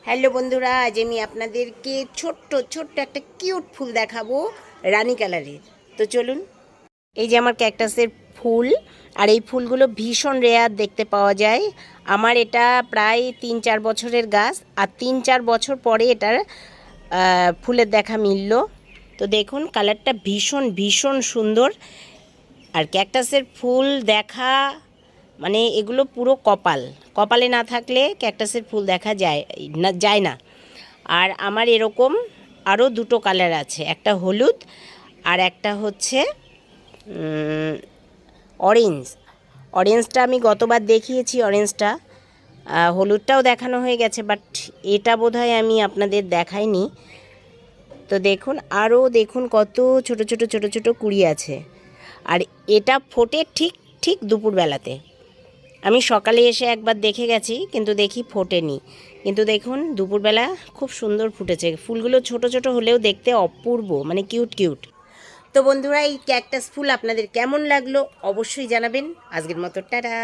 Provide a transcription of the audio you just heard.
Hello বন্ধুরা, আজ আমি আপনাদেরকে ছোট্ট ছোট্ট একটা কিউট ফুল দেখাবো রানী কালারের। তো চলুন। এই যে আমার ক্যাকটাসের ফুল, আর এই ফুলগুলো ভীষণ রেয়ার দেখতে পাওয়া যায়। আমার এটা প্রায় 3-4 বছরের গাছ, আর 3-4 বছর পরে এটার ফুলের দেখা মিলল। তো দেখুন কালারটা ভীষণ ভীষণ সুন্দর। আর ক্যাকটাসের ফুল দেখা মানে এগুলো পুরো কপাল, কপালে না থাকলে ক্যাকটাসের ফুল দেখা যায় না। আর আমার এরকম আরও দুটো কালার আছে, একটা হলুদ আর একটা হচ্ছে অরেঞ্জ। অরেঞ্জটা আমি গতবার দেখিয়েছি, অরেঞ্জটা হলুদটাও দেখানো হয়ে গেছে, বাট এটা বোধহয় আমি আপনাদের দেখাইনি। তো দেখুন, আরও দেখুন কত ছোট ছোট ছোট ছোট কুড়ি আছে। আর এটা ফোটে ঠিক ঠিক দুপুরবেলাতে। আমি সকালে এসে একবার দেখে গেছি, কিন্তু দেখি ফোটেনি। কিন্তু দেখুন দুপুরবেলা খুব সুন্দর ফুটেছে। ফুলগুলো ছোট ছোট হলেও দেখতে অপূর্ব, মানে কিউট কিউট। তো বন্ধুরা, এই ক্যাকটাস ফুল আপনাদের কেমন লাগলো অবশ্যই জানাবেন। আজকের মতো টাটা।